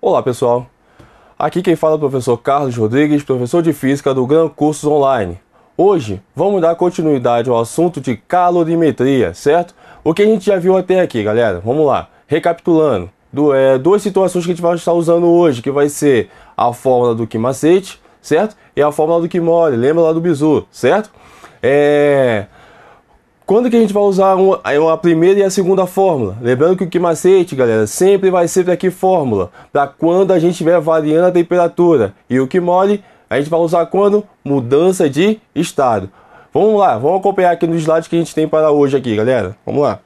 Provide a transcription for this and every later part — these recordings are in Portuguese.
Olá pessoal, aqui quem fala é o professor Carlos Rodrigues, professor de Física do Gran Cursos Online. Hoje vamos dar continuidade ao assunto de calorimetria, certo? O que a gente já viu até aqui, galera, vamos lá, recapitulando, duas situações que a gente vai estar usando hoje, que vai ser a fórmula do Qui-Macete, certo? E a fórmula do Qui-Mole, lembra lá do bizu, certo? Quando que a gente vai usar a primeira e a segunda fórmula? Lembrando que o Qui-Macete, galera, sempre vai ser para que fórmula? Para quando a gente estiver variando a temperatura. E o Qui-Mole a gente vai usar quando? Mudança de estado. Vamos lá, vamos acompanhar aqui no slide que a gente tem para hoje aqui, galera. Vamos lá.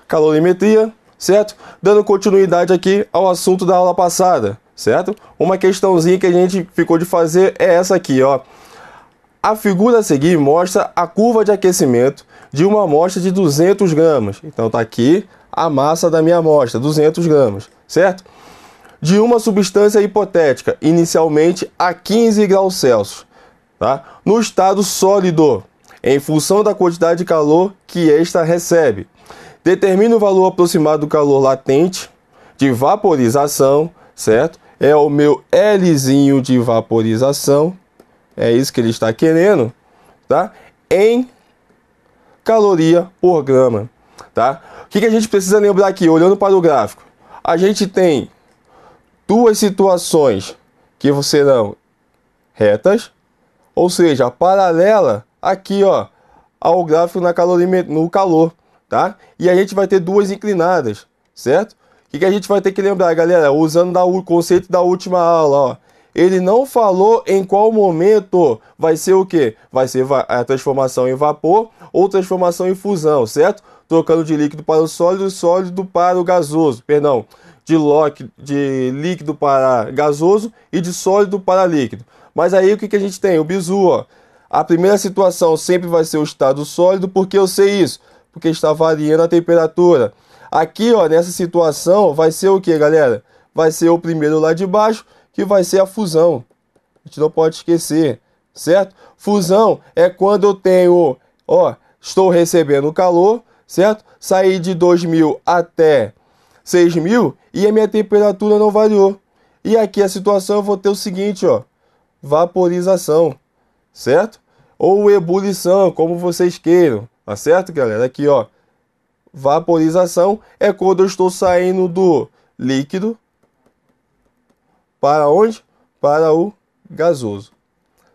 Calorimetria, certo? Dando continuidade aqui ao assunto da aula passada, certo? Uma questãozinha que a gente ficou de fazer é essa aqui, ó. A figura a seguir mostra a curva de aquecimento de uma amostra de 200 gramas. Então está aqui a massa da minha amostra, 200 gramas, certo? De uma substância hipotética, inicialmente a 15 graus Celsius, tá? No estado sólido, em função da quantidade de calor que esta recebe. Determine o valor aproximado do calor latente de vaporização, certo? É o meu Lzinho de vaporização. É isso que ele está querendo, tá? Em caloria por grama, tá? O que a gente precisa lembrar aqui, olhando para o gráfico? A gente tem duas situações que serão retas, ou seja, paralela aqui, ó, ao gráfico no calor, tá? E a gente vai ter duas inclinadas, certo? O que a gente vai ter que lembrar, galera? Usando o conceito da última aula, ó. Ele não falou em qual momento vai ser o quê? Vai ser a transformação em vapor ou transformação em fusão, certo? Trocando de líquido para o sólido, sólido para o gasoso. Perdão, de líquido para gasoso e de sólido para líquido. Mas aí o que a gente tem? O bizu, ó. A primeira situação sempre vai ser o estado sólido, porque eu sei isso? Porque está variando a temperatura. Aqui, ó, nessa situação, vai ser o que, galera? Vai ser o primeiro lá de baixo, que vai ser a fusão. A gente não pode esquecer, certo? Fusão é quando eu tenho, ó, estou recebendo calor, certo? Saí de 2.000 até 6.000 e a minha temperatura não variou. E aqui a situação eu vou ter o seguinte, ó, vaporização, certo? Ou ebulição, como vocês queiram, tá certo, galera? Aqui, ó, vaporização é quando eu estou saindo do líquido para onde? Para o gasoso,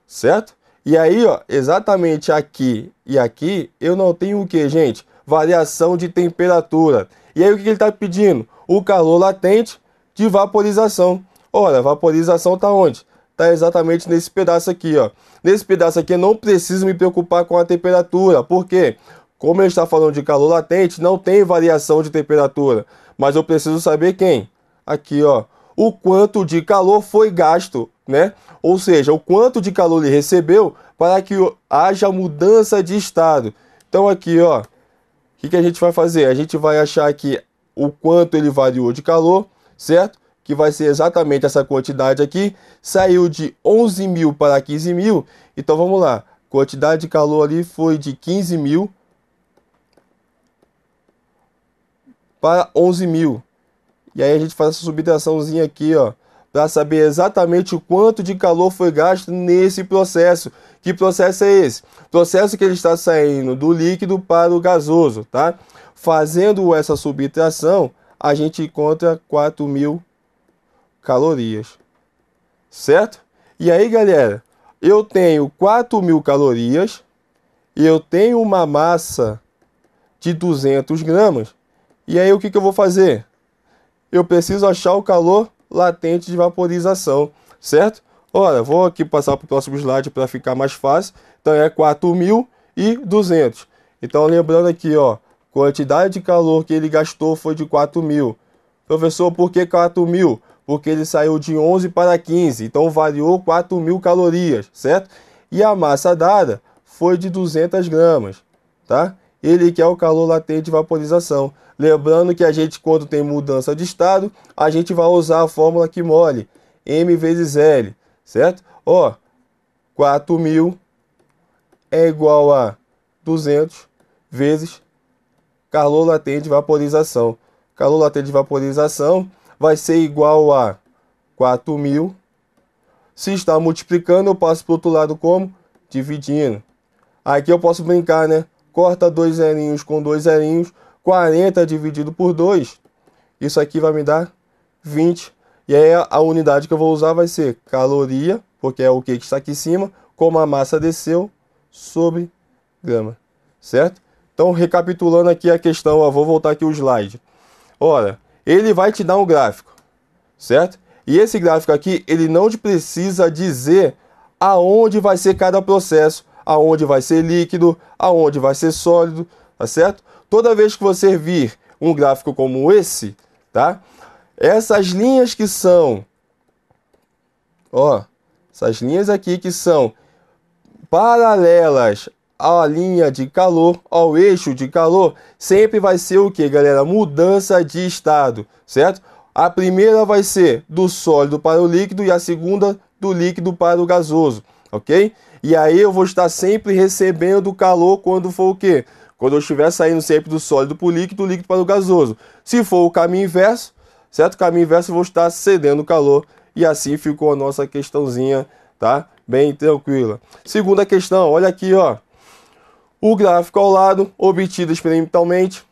certo? E aí, ó, exatamente aqui e aqui, eu não tenho o que, gente? Variação de temperatura. E aí, o que ele está pedindo? O calor latente de vaporização. Olha, a vaporização está onde? Está exatamente nesse pedaço aqui, ó. Nesse pedaço aqui, eu não preciso me preocupar com a temperatura. Por quê? Como ele está falando de calor latente, não tem variação de temperatura. Mas eu preciso saber quem? Aqui, ó. O quanto de calor foi gasto, né? Ou seja, o quanto de calor ele recebeu para que haja mudança de estado. Então aqui, ó, o que a gente vai fazer? A gente vai achar aqui o quanto ele variou de calor, certo? Que vai ser exatamente essa quantidade aqui. Saiu de 11.000 para 15.000. Então vamos lá. Quantidade de calor ali foi de 15.000 para 11.000. E aí a gente faz essa subtraçãozinha aqui, ó, para saber exatamente o quanto de calor foi gasto nesse processo. Que processo é esse? Processo que ele está saindo do líquido para o gasoso, tá? Fazendo essa subtração, a gente encontra 4.000 calorias, certo? E aí, galera, eu tenho 4.000 calorias e eu tenho uma massa de 200 gramas. E aí, o que eu vou fazer? Eu preciso achar o calor latente de vaporização, certo? Olha, vou aqui passar para o próximo slide para ficar mais fácil. Então é 4.200. Então lembrando aqui, ó, quantidade de calor que ele gastou foi de 4.000. Professor, por que 4.000? Porque ele saiu de 11 para 15, então variou 4.000 calorias, certo? E a massa dada foi de 200 gramas, tá? Ele quer o calor latente de vaporização. Lembrando que a gente, quando tem mudança de estado, a gente vai usar a fórmula Qui-Mole, M vezes L, certo? Ó, 4.000 é igual a 200 vezes calor latente de vaporização. Calor latente de vaporização, vai ser igual a 4.000. Se está multiplicando, eu passo para o outro lado como? Dividindo. Aqui eu posso brincar, né? Corta 2 zerinhos com 2 zerinhos. 40 dividido por 2. Isso aqui vai me dar 20. E aí a unidade que eu vou usar vai ser caloria, porque é o que está aqui em cima, como a massa desceu, sobre grama. Certo? Então, recapitulando aqui a questão, ó, vou voltar aqui o slide. Ora, ele vai te dar um gráfico, certo? E esse gráfico aqui, ele não te precisa dizer aonde vai ser cada processo, aonde vai ser líquido, aonde vai ser sólido, tá certo? Toda vez que você vir um gráfico como esse, tá? Essas linhas que são, ó, essas linhas aqui que são paralelas à linha de calor, ao eixo de calor, sempre vai ser o que, galera? Mudança de estado, certo? A primeira vai ser do sólido para o líquido e a segunda do líquido para o gasoso, ok? E aí eu vou estar sempre recebendo calor quando for o quê? Quando eu estiver saindo sempre do sólido para o líquido, do líquido para o gasoso. Se for o caminho inverso, certo? O caminho inverso eu vou estar cedendo calor e assim ficou a nossa questãozinha, tá? Bem tranquila. Segunda questão, olha aqui, ó. O gráfico ao lado, obtido experimentalmente,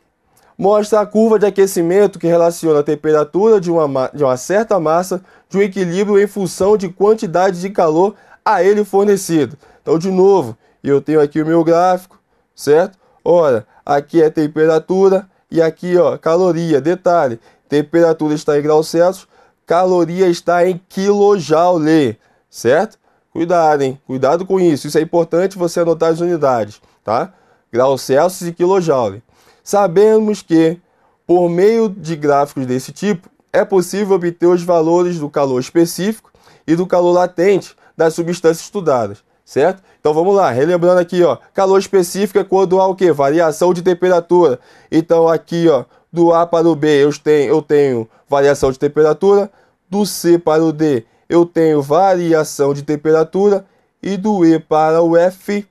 mostra a curva de aquecimento que relaciona a temperatura de uma certa massa de um equilíbrio em função de quantidade de calor a ele fornecido. Então, de novo, eu tenho aqui o meu gráfico, certo? Ora, aqui é temperatura e aqui, ó, caloria. Detalhe, temperatura está em graus Celsius, caloria está em quilojoule, certo? Cuidado, hein? Cuidado com isso. Isso é importante você anotar as unidades, tá? Graus Celsius e quilojoule. Sabemos que, por meio de gráficos desse tipo, é possível obter os valores do calor específico e do calor latente das substâncias estudadas, certo? Então vamos lá, relembrando aqui, ó, calor específico é quando há o quê? Variação de temperatura. Então aqui, ó, do A para o B eu tenho variação de temperatura, do C para o D eu tenho variação de temperatura e do E para o F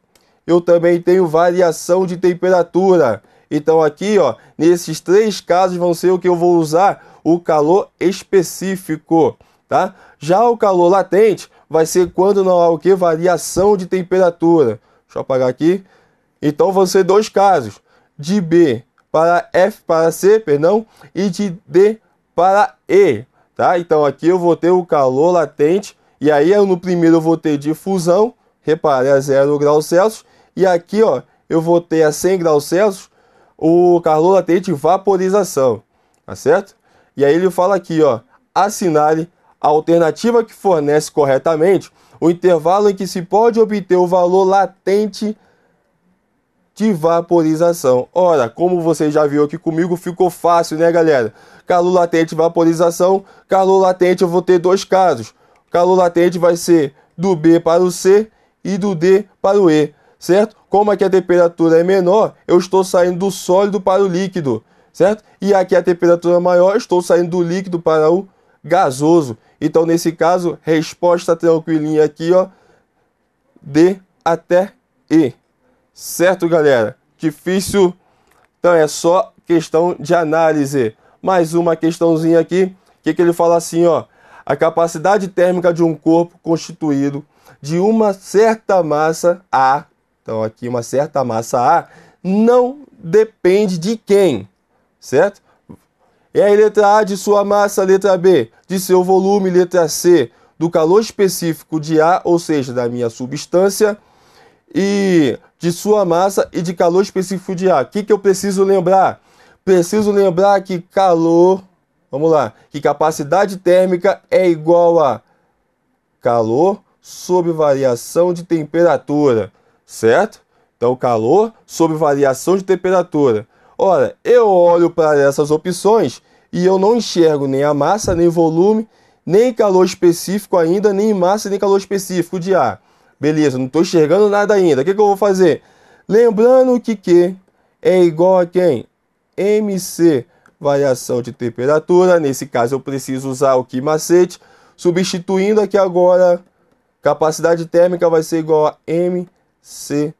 eu também tenho variação de temperatura. Então aqui, ó, nesses três casos vão ser o que eu vou usar o calor específico, tá? Já o calor latente vai ser quando não há o que? Variação de temperatura. Deixa eu apagar aqui. Então vão ser dois casos, de B para F para C, perdão, e de D para E, tá? Então aqui eu vou ter o calor latente, e aí no primeiro eu vou ter difusão, repare, a 0 graus Celsius, e aqui, ó, eu vou ter a 100 graus Celsius, o calor latente vaporização, tá certo? E aí ele fala aqui, ó, assinale a alternativa que fornece corretamente o intervalo em que se pode obter o valor latente de vaporização. Ora, como você já viu aqui comigo, ficou fácil, né, galera? Calor latente, vaporização. Calor latente eu vou ter dois casos. Calor latente vai ser do B para o C e do D para o E, certo? Como aqui a temperatura é menor, eu estou saindo do sólido para o líquido, certo? E aqui a temperatura é maior, eu estou saindo do líquido para o gasoso. Então, nesse caso, resposta tranquilinha aqui, ó, D até E. Certo, galera? Difícil, então é só questão de análise. Mais uma questãozinha aqui, que ele fala assim, ó, a capacidade térmica de um corpo constituído de uma certa massa A, então aqui uma certa massa A, não depende de quem, certo? É a letra A de sua massa, letra B de seu volume, letra C do calor específico de A, ou seja, da minha substância, e de sua massa e de calor específico de A. O que eu preciso lembrar? Preciso lembrar que calor, vamos lá, que capacidade térmica é igual a calor sobre variação de temperatura, certo? Então, calor sobre variação de temperatura. Ora, eu olho para essas opções e eu não enxergo nem a massa, nem volume, nem calor específico ainda, nem massa, nem calor específico de ar. Beleza, não estou enxergando nada ainda. O que eu vou fazer? Lembrando que Q é igual a quem? MC, variação de temperatura. Nesse caso eu preciso usar o que macete. Substituindo aqui agora, capacidade térmica vai ser igual a MC,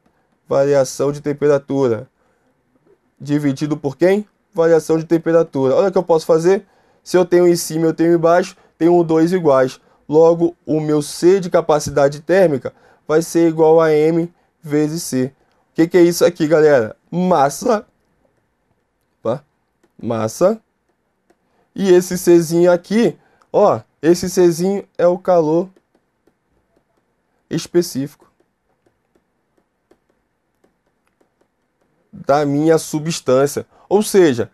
variação de temperatura. Dividido por quem? Variação de temperatura. Olha o que eu posso fazer. Se eu tenho em cima, eu tenho embaixo, tenho 2 iguais. Logo, o meu C de capacidade térmica vai ser igual a M vezes C. O que é isso aqui, galera? Massa. Opa, massa. E esse Czinho aqui, ó, esse Czinho é o calor específico da minha substância. Ou seja,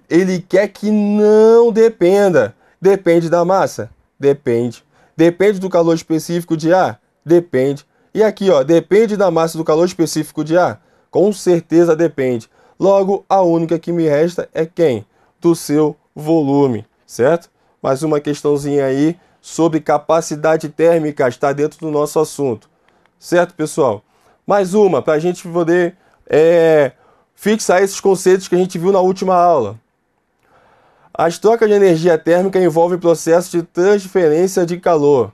ele quer que não dependa. Depende da massa? Depende. Depende do calor específico de A? Depende. E aqui, ó, depende da massa do calor específico de A? Com certeza depende. Logo, a única que me resta é quem? Do seu volume, certo? Mais uma questãozinha aí sobre capacidade térmica está dentro do nosso assunto. Certo, pessoal? Mais uma, para a gente poder fixar esses conceitos que a gente viu na última aula. As trocas de energia térmica envolvem processos de transferência de calor.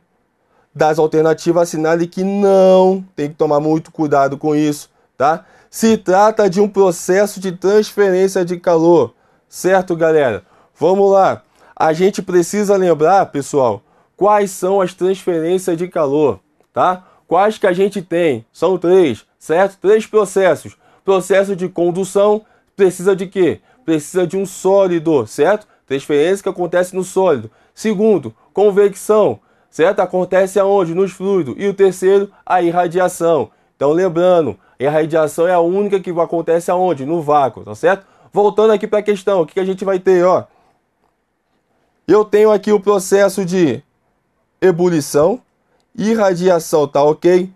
Das alternativas, assinale que não, tem que tomar muito cuidado com isso, tá? Se trata de um processo de transferência de calor, certo, galera? Vamos lá. A gente precisa lembrar, pessoal, quais são as transferências de calor, tá? Quais que a gente tem? São 3, certo? 3 processos. Processo de condução precisa de quê? Precisa de um sólido, certo? Transferência que acontece no sólido. Segundo, convecção, certo? Acontece aonde? Nos fluidos. E o terceiro, a irradiação. Então, lembrando, a irradiação é a única que acontece aonde? No vácuo, tá certo? Voltando aqui para a questão, o que a gente vai ter, ó? Eu tenho aqui o processo de ebulição, irradiação tá ok,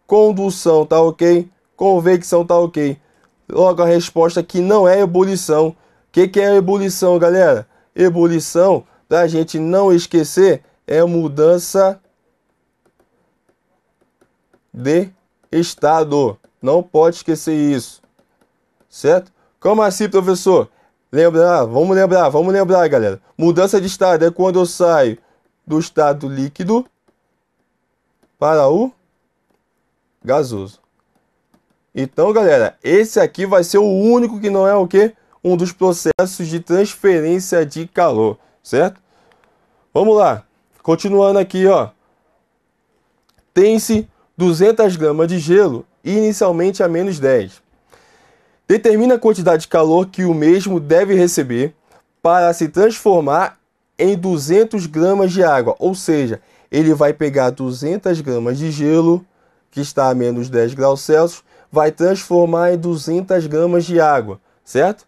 condução tá ok, convecção tá ok. Logo a resposta aqui não é ebulição. O que é ebulição, galera? Ebulição, para a gente não esquecer, é mudança de estado. Não pode esquecer isso, certo? Como assim, professor? Vamos lembrar, galera. Mudança de estado é quando eu saio do estado líquido para o gasoso. Então, galera, esse aqui vai ser o único que não é o quê? Um dos processos de transferência de calor, certo? Vamos lá. Continuando aqui, ó. Tem-se 200 gramas de gelo inicialmente a menos 10. Determina a quantidade de calor que o mesmo deve receber para se transformar em 200 gramas de água. Ou seja, ele vai pegar 200 gramas de gelo, que está a menos 10 graus Celsius, vai transformar em 200 gramas de água, certo?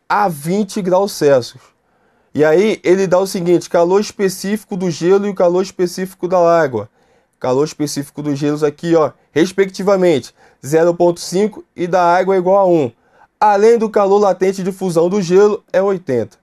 A 20 graus Celsius. E aí ele dá o seguinte, calor específico do gelo e o calor específico da água. Calor específico dos gelos aqui, ó, respectivamente, 0,5 e da água é igual a 1. Além do calor latente de fusão do gelo, é 80.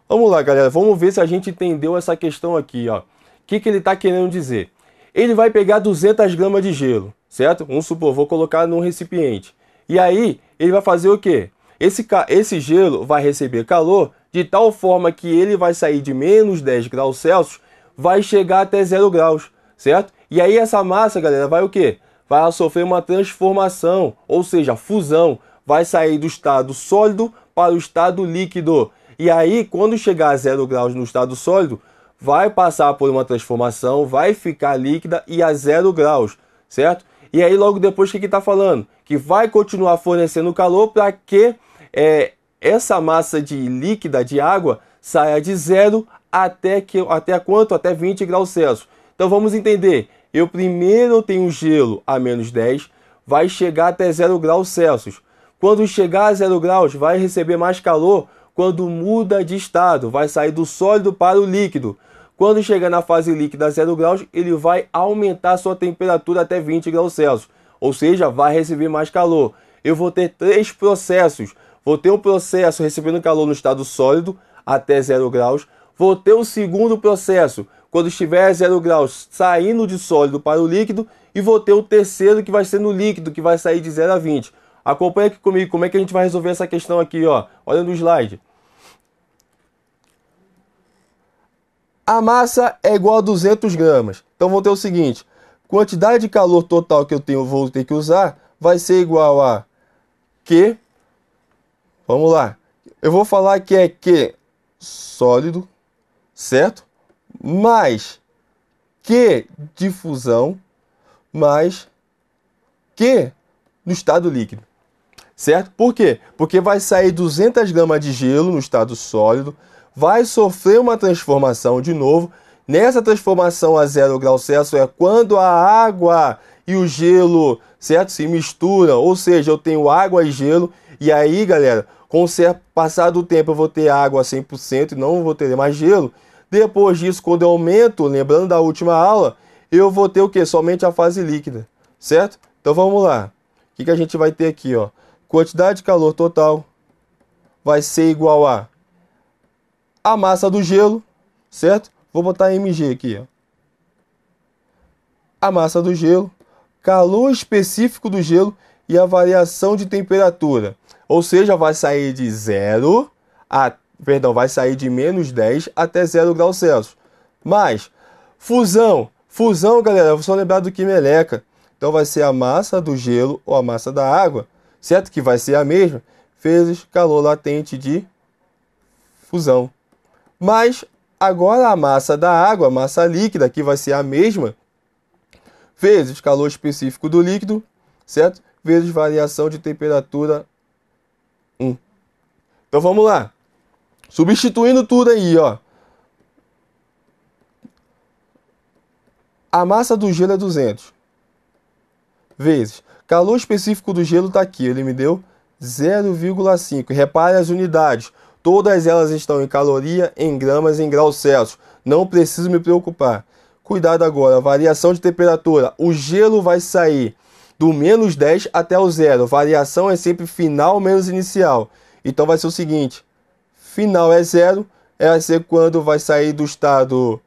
Vamos lá, galera, vamos ver se a gente entendeu essa questão aqui, ó. O que ele está querendo dizer? Ele vai pegar 200 gramas de gelo, certo? Vamos supor, vou colocar num recipiente. E aí, ele vai fazer o quê? Esse gelo vai receber calor de tal forma que ele vai sair de menos 10 graus Celsius, vai chegar até 0 graus, certo? E aí essa massa, galera, vai o quê? Vai sofrer uma transformação, ou seja, fusão. Vai sair do estado sólido para o estado líquido. E aí, quando chegar a 0 graus no estado sólido, vai passar por uma transformação, vai ficar líquida e a 0 graus, certo? E aí, logo depois, o que está falando? Que vai continuar fornecendo calor para que essa massa de líquida, de água, saia de 0 até quanto? Até 20 graus Celsius. Então, vamos entender. Eu primeiro tenho gelo a menos 10, vai chegar até 0 graus Celsius. Quando chegar a 0 graus, vai receber mais calor quando muda de estado, vai sair do sólido para o líquido. Quando chegar na fase líquida a 0 graus, ele vai aumentar sua temperatura até 20 graus Celsius, ou seja, vai receber mais calor. Eu vou ter 3 processos. Vou ter um processo recebendo calor no estado sólido até 0 graus. Vou ter o segundo processo, quando estiver a 0 graus, saindo de sólido para o líquido. E vou ter o terceiro, que vai ser no líquido, que vai sair de 0 a 20. Acompanha aqui comigo como é que a gente vai resolver essa questão aqui, ó. Olha no slide. A massa é igual a 200 gramas. Então, vou ter o seguinte. Quantidade de calor total que vou ter que usar vai ser igual a Q. Vamos lá. Eu vou falar que é Q sólido, certo? Mais Q de fusão, mais Q no estado líquido, certo? Por quê? Porque vai sair 200 gramas de gelo no estado sólido, vai sofrer uma transformação de novo. Nessa transformação a 0 graus Celsius é quando a água e o gelo, certo, se misturam, ou seja, eu tenho água e gelo, e aí, galera, com o passar do tempo eu vou ter água a 100% e não vou ter mais gelo. Depois disso, quando eu aumento, lembrando da última aula, eu vou ter o que? Somente a fase líquida, certo? Então vamos lá. O que a gente vai ter aqui, ó? Quantidade de calor total vai ser igual a massa do gelo, certo? Vou botar mg aqui, ó. A massa do gelo, calor específico do gelo e a variação de temperatura. Ou seja, vai sair de vai sair de menos 10 até 0 graus Celsius. Mas, fusão, galera, vou só lembrar do que meleca. Então vai ser a massa do gelo ou a massa da água, certo? Que vai ser a mesma, vezes calor latente de fusão. Mas, agora a massa da água, a massa líquida, que vai ser a mesma, vezes calor específico do líquido, certo? Vezes variação de temperatura 1. Então vamos lá. Substituindo tudo aí, ó. A massa do gelo é 200. Vezes. Calor específico do gelo está aqui. Ele me deu 0,5. Repare as unidades. Todas elas estão em caloria, em gramas, em graus Celsius. Não preciso me preocupar. Cuidado agora. Variação de temperatura. O gelo vai sair do menos 10 até o 0. Variação é sempre final menos inicial. Então vai ser o seguinte. Final é 0. Vai ser quando vai sair do estado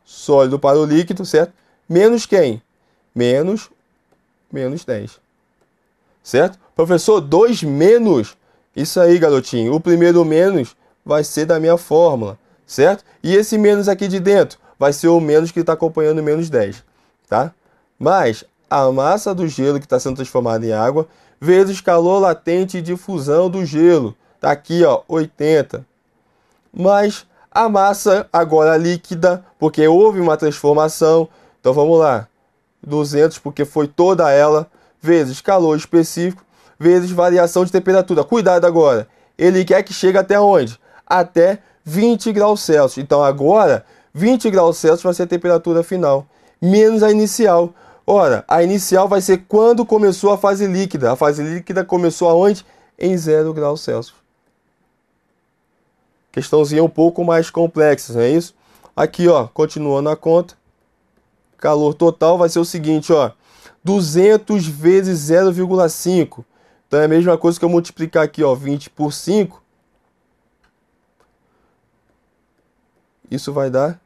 sólido para o líquido, certo? Menos quem? Menos 10. Certo? Professor, 2 menos. Isso aí, garotinho. O primeiro menos vai ser da minha fórmula, certo? E esse menos aqui de dentro vai ser o menos que está acompanhando o menos 10, tá? Mas a massa do gelo que está sendo transformada em água vezes calor latente de fusão do gelo. Tá aqui, ó, 80. Mas a massa agora líquida, porque houve uma transformação. Então vamos lá. 200, porque foi toda ela, vezes calor específico, vezes variação de temperatura. Cuidado agora. Ele quer que chegue até onde? Até 20 graus Celsius. Então agora, 20 graus Celsius vai ser a temperatura final, menos a inicial. Ora, a inicial vai ser quando começou a fase líquida. A fase líquida começou aonde? Em 0 graus Celsius. Questãozinha um pouco mais complexa, não é isso? Aqui, ó, continuando a conta. Calor total vai ser o seguinte, ó. 200 vezes 0,5. Então é a mesma coisa que eu multiplicar aqui, ó, 20 por 5. Isso vai dar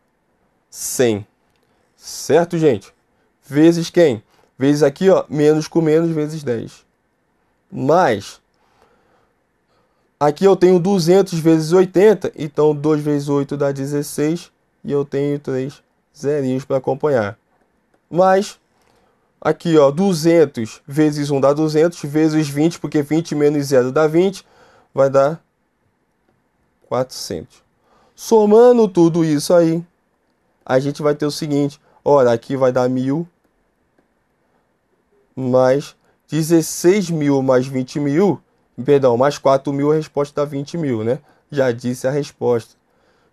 100. Certo, gente? Vezes quem? Vezes aqui, ó, menos com menos, vezes 10. Mais. Aqui eu tenho 200 vezes 80. Então 2 vezes 8 dá 16. E eu tenho 3 zerinhos para acompanhar. Mais. Aqui, ó, 200 vezes 1 dá 200. Vezes 20, porque 20 menos 0 dá 20. Vai dar 400. Somando tudo isso aí, a gente vai ter o seguinte. Ora, aqui vai dar 1000. Mais 16.000 mais 20.000. Perdão, mais 4.000, a resposta dá 20.000, né? Já disse a resposta.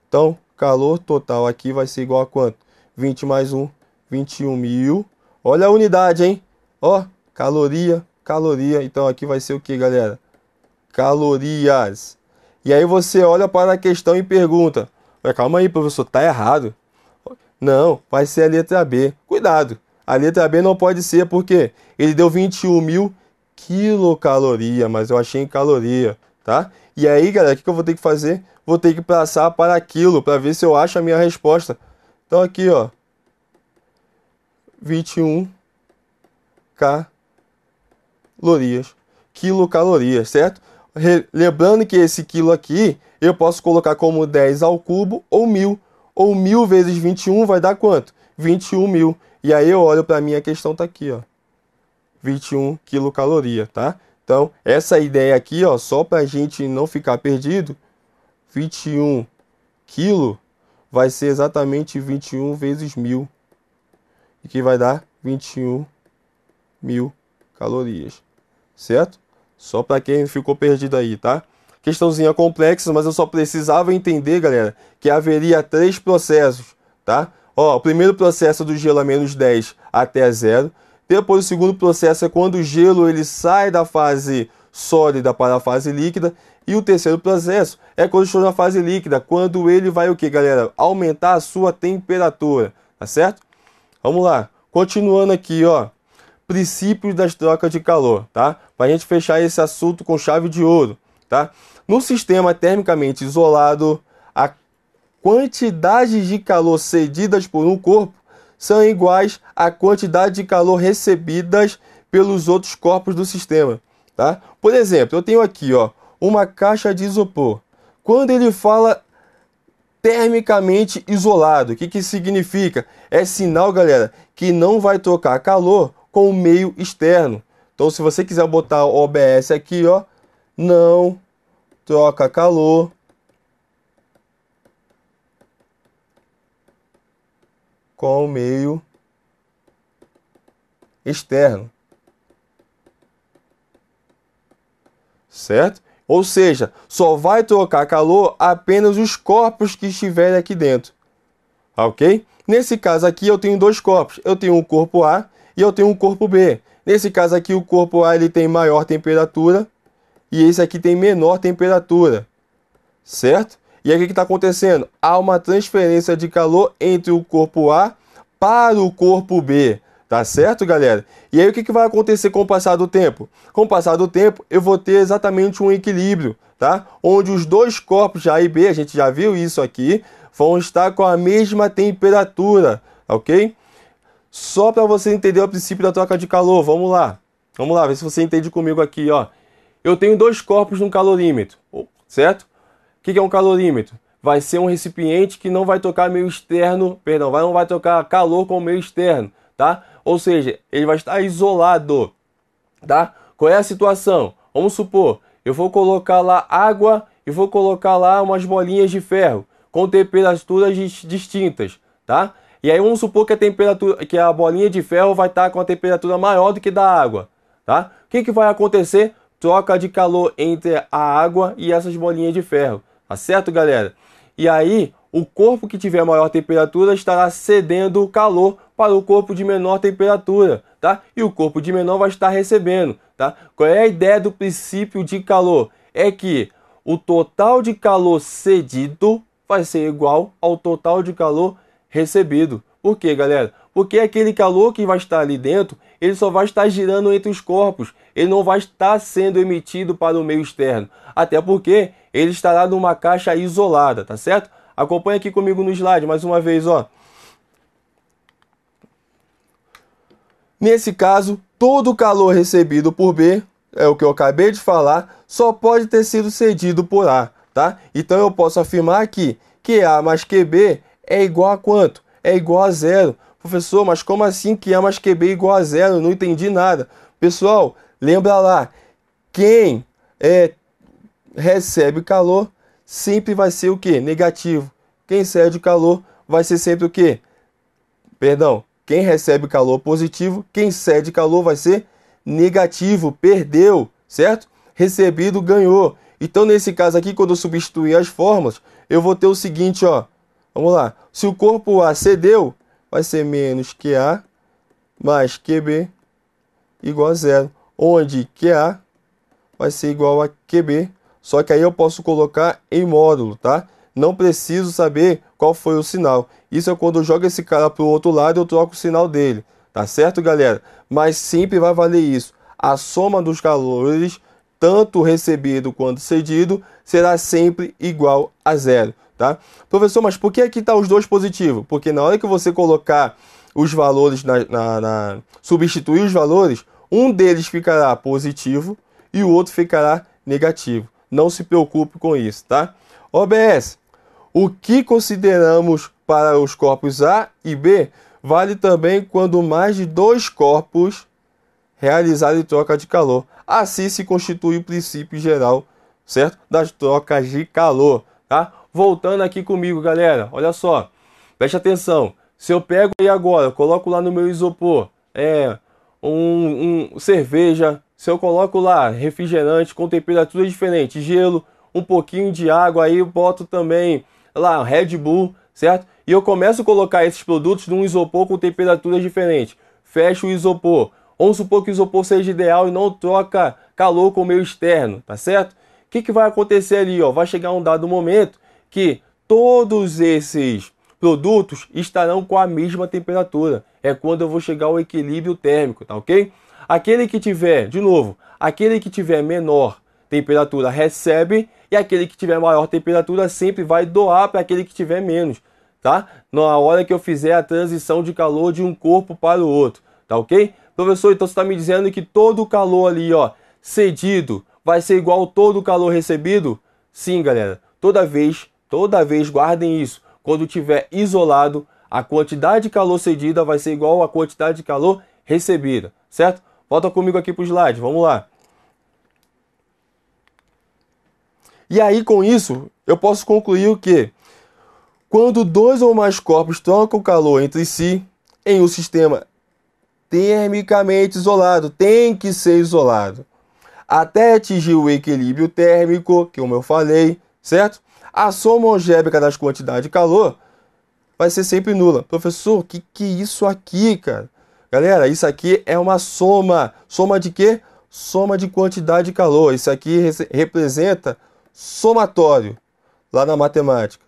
Então, calor total aqui vai ser igual a quanto? 20 mais 1, 21.000. Olha a unidade, hein? Ó, caloria. Então aqui vai ser o que, galera? Calorias. E aí você olha para a questão e pergunta. Calma aí, professor, tá errado. Não, vai ser a letra B. Cuidado. A letra B não pode ser porque ele deu 21.000 quilocaloria, mas eu achei em caloria, tá? E aí, galera, o que eu vou ter que fazer? Vou ter que passar para quilo para ver se eu acho a minha resposta. Então aqui, ó, 21 calorias, quilocalorias, certo? Lembrando que esse quilo aqui eu posso colocar como 10 ao cubo ou 1000. Ou 1000 vezes 21 vai dar quanto? 21.000. E aí eu olho para mim, a questão tá aqui, ó. 21 quilocaloria, tá? Então, essa ideia aqui, ó, só pra gente não ficar perdido, 21 quilo vai ser exatamente 21 vezes 1000. E que vai dar 21.000 calorias. Certo? Só para quem ficou perdido aí, tá? Questãozinha complexa, mas eu só precisava entender, galera, que haveria 3 processos, tá? Ó, o primeiro processo é do gelo a -10 até 0. Depois o segundo processo é quando o gelo ele sai da fase sólida para a fase líquida. E o terceiro processo é quando estou na fase líquida, quando ele vai o que, galera? Aumentar a sua temperatura, tá certo? Vamos lá, continuando aqui, ó. Princípios das trocas de calor, tá? Para a gente fechar esse assunto com chave de ouro, tá? No sistema termicamente isolado, a quantidade de calor cedidas por um corpo são iguais à quantidade de calor recebidas pelos outros corpos do sistema, tá? Por exemplo, eu tenho aqui, ó, uma caixa de isopor. Quando ele fala termicamente isolado, o que que significa? É sinal, galera, que não vai trocar calor com o meio externo. Então, se você quiser botar o OBS aqui, ó, não troca calor com o meio externo. Certo? Ou seja, só vai trocar calor apenas os corpos que estiverem aqui dentro. Ok? Nesse caso aqui eu tenho 2 corpos. Eu tenho um corpo A e eu tenho um corpo B. Nesse caso aqui o corpo A ele tem maior temperatura e esse aqui tem menor temperatura. Certo? E aí o que está acontecendo? Há uma transferência de calor entre o corpo A para o corpo B. Tá certo, galera? E aí o que vai acontecer com o passar do tempo? Com o passar do tempo, eu vou ter exatamente um equilíbrio, tá? Onde os 2 corpos A e B, a gente já viu isso aqui, vão estar com a mesma temperatura, ok? Só para você entender o princípio da troca de calor, vamos lá. Vamos lá, ver se você entende comigo aqui, ó. Eu tenho 2 corpos no calorímetro, certo? O que é um calorímetro? Vai ser um recipiente que não vai trocar meio externo, perdão, não vai trocar calor com o meio externo, tá? Ou seja, ele vai estar isolado, tá? Qual é a situação? Vamos supor, eu vou colocar lá água e vou colocar lá umas bolinhas de ferro com temperaturas distintas, tá? E aí vamos supor que a temperatura, que a bolinha de ferro vai estar com a temperatura maior do que da água, tá? O que vai acontecer? Troca de calor entre a água e essas bolinhas de ferro, tá certo, galera? E aí, o corpo que tiver maior temperatura estará cedendo calor para o corpo de menor temperatura, tá? E o corpo de menor vai estar recebendo, tá? Qual é a ideia do princípio de calor? É que o total de calor cedido vai ser igual ao total de calor recebido. Por quê, galera? Porque aquele calor que vai estar ali dentro, ele só vai estar girando entre os corpos. Ele não vai estar sendo emitido para o meio externo. Até porque ele estará numa caixa isolada, tá certo? Acompanha aqui comigo no slide, mais uma vez, ó. Nesse caso, todo o calor recebido por B, é o que eu acabei de falar, só pode ter sido cedido por A, tá? Então eu posso afirmar aqui que A mais QB é igual a quanto? É igual a 0. Professor, mas como assim que A mais QB é igual a 0? Não entendi nada. Pessoal, lembra lá, quem recebe calor sempre vai ser o quê? Negativo. Quem cede o calor vai ser sempre o quê? Perdão, quem recebe calor positivo, quem cede calor vai ser negativo, perdeu, certo? Recebido ganhou. Então nesse caso aqui, quando eu substituir as fórmulas, eu vou ter o seguinte, ó. Vamos lá. Se o corpo A cedeu, vai ser menos QA mais QB igual a 0. Onde QA vai ser igual a QB. Só que aí eu posso colocar em módulo, tá? Não preciso saber qual foi o sinal. Isso é quando eu jogo esse cara para o outro lado, eu troco o sinal dele. Tá certo, galera? Mas sempre vai valer isso. A soma dos calores, tanto recebido quanto cedido, será sempre igual a 0. Tá? Professor, mas por que aqui está os 2 positivos? Porque na hora que você colocar os valores, substituir os valores, um deles ficará positivo e o outro ficará negativo. Não se preocupe com isso, tá? OBS, o que consideramos para os corpos A e B vale também quando mais de 2 corpos realizarem troca de calor. Assim se constitui o princípio geral, certo? Das trocas de calor. Tá? Voltando aqui comigo, galera, olha só, preste atenção. Se eu pego aí agora, coloco lá no meu isopor, cerveja, se eu coloco lá refrigerante com temperatura diferente, gelo, um pouquinho de água, aí eu boto também lá Red Bull, certo? E eu começo a colocar esses produtos num isopor com temperaturas diferentes. Fecho o isopor. Vamos supor que o isopor seja ideal e não troca calor com o meio externo, tá certo? O que vai acontecer ali, ó? Vai chegar um dado momento que todos esses produtos estarão com a mesma temperatura. É quando eu vou chegar ao equilíbrio térmico, tá ok? Aquele que tiver, de novo, aquele que tiver menor temperatura recebe e aquele que tiver maior temperatura sempre vai doar para aquele que tiver menos, tá? Na hora que eu fizer a transição de calor de um corpo para o outro, tá ok? Professor, então você está me dizendo que todo o calor ali, ó, cedido, vai ser igual ao todo o calor recebido? Sim, galera. Toda vez, guardem isso. Quando tiver isolado, a quantidade de calor cedida vai ser igual à quantidade de calor recebida, certo? Volta comigo aqui para o slide, vamos lá. E aí, com isso, eu posso concluir o quê? Quando dois ou mais corpos trocam calor entre si, em um sistema termicamente isolado, tem que ser isolado, até atingir o equilíbrio térmico, que como eu falei, certo? A soma algébrica das quantidades de calor vai ser sempre nula. Professor, que é isso aqui, cara? Galera, isso aqui é uma soma. Soma de quê? Soma de quantidade de calor. Isso aqui representa somatório, lá na matemática.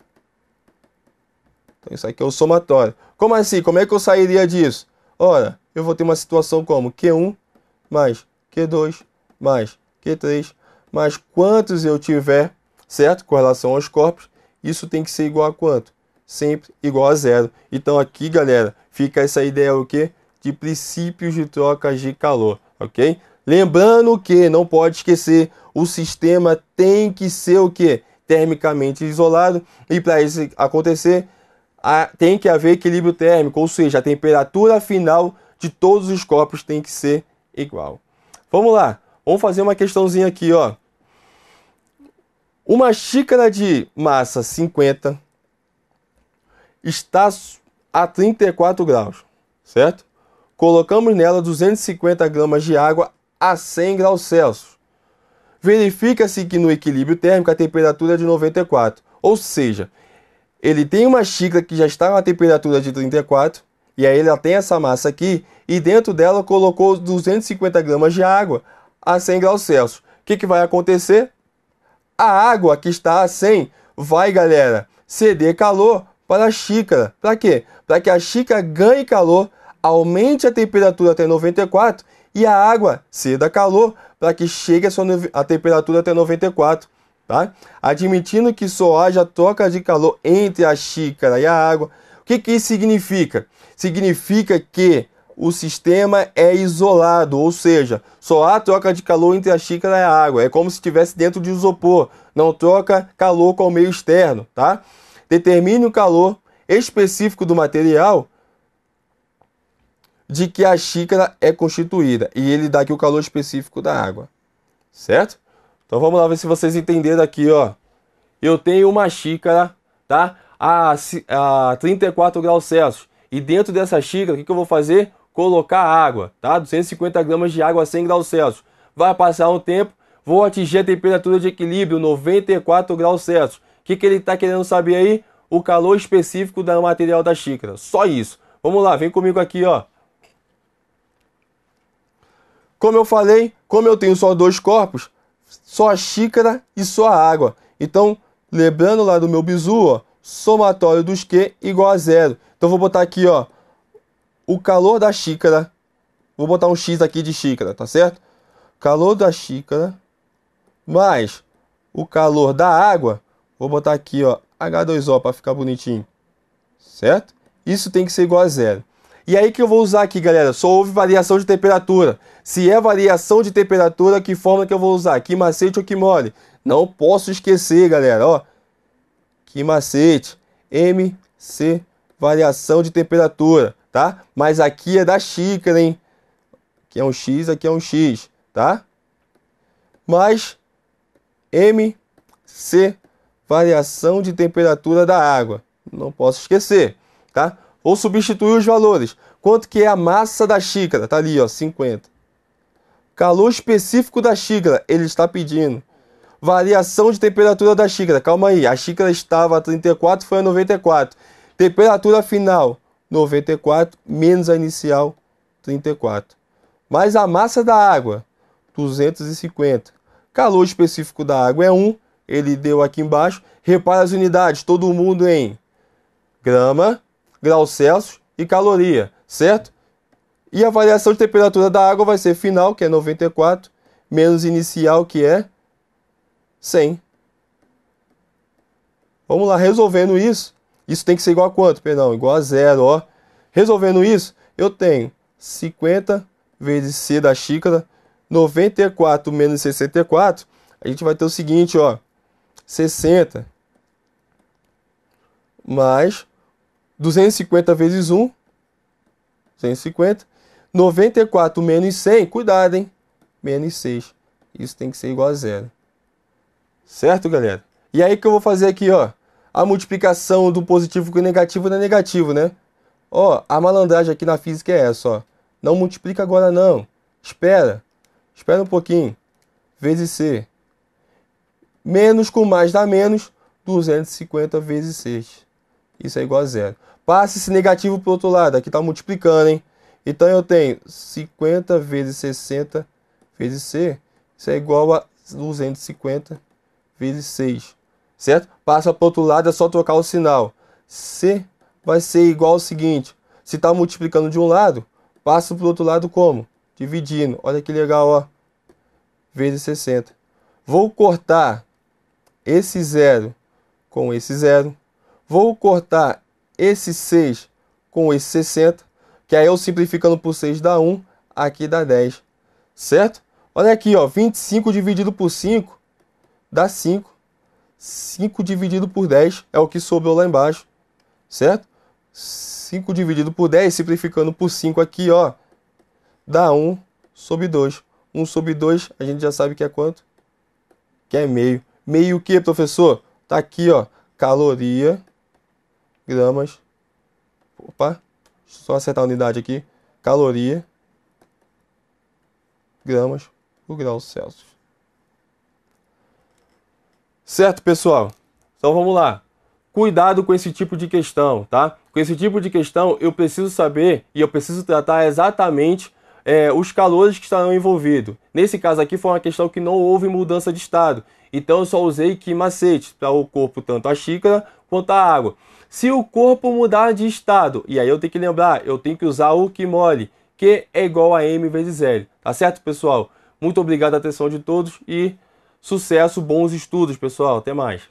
Então, isso aqui é o somatório. Como assim? Como é que eu sairia disso? Ora, eu vou ter uma situação como Q1 mais Q2 mais Q3 mais quantos eu tiver, certo? Com relação aos corpos, isso tem que ser igual a quanto? Sempre igual a zero. Então aqui, galera, fica essa ideia o quê? De princípios de troca de calor, ok? Lembrando que, não pode esquecer, o sistema tem que ser o quê? Termicamente isolado, e para isso acontecer, tem que haver equilíbrio térmico, ou seja, a temperatura final de todos os corpos tem que ser igual. Vamos lá, vamos fazer uma questãozinha aqui, ó. Uma xícara de massa 50 está a 34 graus, certo? Colocamos nela 250 gramas de água a 100 graus Celsius. Verifica-se que no equilíbrio térmico a temperatura é de 94, ou seja, ele tem uma xícara que já está na temperatura de 34, e aí ela tem essa massa aqui, e dentro dela colocou 250 gramas de água a 100 graus Celsius. O que vai acontecer? A água que está a 100 vai, galera, ceder calor para a xícara. Para quê? Para que a xícara ganhe calor, aumente a temperatura até 94 e a água ceda calor para que chegue a temperatura até 94. Tá? Admitindo que só haja troca de calor entre a xícara e a água. O que isso significa? Significa que o sistema é isolado, ou seja, só há troca de calor entre a xícara e a água. É como se estivesse dentro de isopor, não troca calor com o meio externo. Tá? Determine o calor específico do material de que a xícara é constituída, e ele dá aqui o calor específico da água, certo? Então vamos lá ver se vocês entenderam aqui, ó. Eu tenho uma xícara, tá? A 34 graus Celsius. E dentro dessa xícara, o que eu vou fazer? Colocar água, tá? 250 gramas de água a 100 graus Celsius. Vai passar um tempo, vou atingir a temperatura de equilíbrio, 94 graus Celsius. O que ele está querendo saber aí? O calor específico do material da xícara. Só isso. Vamos lá, vem comigo aqui, ó. Como eu falei, como eu tenho só dois corpos, só a xícara e só a água. Então, lembrando lá do meu bizu, ó, somatório dos Q igual a zero. Então, vou botar aqui, ó, o calor da xícara. Vou botar um X aqui de xícara, tá certo? Calor da xícara mais o calor da água. Vou botar aqui, ó, H2O para ficar bonitinho, certo? Isso tem que ser igual a zero. E aí que eu vou usar aqui, galera, só houve variação de temperatura. Se é variação de temperatura, que forma que eu vou usar? Que macete ou que mole? Não posso esquecer, galera, ó. Que macete, MC, variação de temperatura, tá? Mas aqui é da xícara, hein? Aqui é um X, aqui é um X, tá? Mais MC, variação de temperatura da água. Não posso esquecer, tá? Vou substituir os valores. Quanto que é a massa da xícara? Tá ali, ó, 50. Calor específico da xícara, ele está pedindo. Variação de temperatura da xícara. Calma aí, a xícara estava a 34, foi a 94. Temperatura final, 94, menos a inicial, 34. Mais a massa da água, 250. Calor específico da água é 1. Ele deu aqui embaixo. Repara as unidades, todo mundo em grama, graus Celsius e caloria, certo? E a variação de temperatura da água vai ser final, que é 94, menos inicial, que é 100. Vamos lá, resolvendo isso. Isso tem que ser igual a quanto? Perdão, igual a 0, ó. Resolvendo isso, eu tenho 50 vezes C da xícara, 94 menos 64, a gente vai ter o seguinte, ó. 60 mais 250 vezes 1, 250. 94 menos 100, cuidado, hein? Menos 6. Isso tem que ser igual a 0. Certo, galera? E aí que eu vou fazer aqui, ó. A multiplicação do positivo com o negativo é negativo, né? Ó, a malandragem aqui na física é essa, ó. Não multiplica agora, não. Espera. Espera um pouquinho. Vezes C. Menos com mais dá menos. 250 vezes 6. Isso é igual a 0. Passe esse negativo para o outro lado. Aqui está multiplicando, hein? Então eu tenho 50 vezes 60 vezes C. Isso é igual a 250 vezes 6. Certo? Passa para o outro lado, é só trocar o sinal. C vai ser igual ao seguinte. Se está multiplicando de um lado, passa para o outro lado como? Dividindo. Olha que legal, ó. Vezes 60. Vou cortar esse 0 com esse 0. Vou cortar esse 6 com esse 60. Que aí eu simplificando por 6 dá 1. Aqui dá 10. Certo? Olha aqui, ó. 25 dividido por 5 dá 5. 5 dividido por 10 é o que sobrou lá embaixo. Certo? 5 dividido por 10, simplificando por 5 aqui, ó. Dá 1 sobre 2. 1 sobre 2, a gente já sabe que é quanto? Que é meio. Meio o que, professor? Tá aqui, ó. Caloria, gramas. Opa, só acertar a unidade aqui. Caloria, gramas por graus Celsius. Certo, pessoal? Então vamos lá. Cuidado com esse tipo de questão, tá? Com esse tipo de questão eu preciso saber e eu preciso tratar exatamente os calores que estarão envolvidos. Nesse caso aqui foi uma questão que não houve mudança de estado. Então eu só usei que macete para o corpo, tanto a xícara quanto a água. Se o corpo mudar de estado, e aí eu tenho que lembrar, eu tenho que usar o que mole, que é igual a M vezes L. Tá certo, pessoal? Muito obrigado a atenção de todos e sucesso, bons estudos, pessoal. Até mais.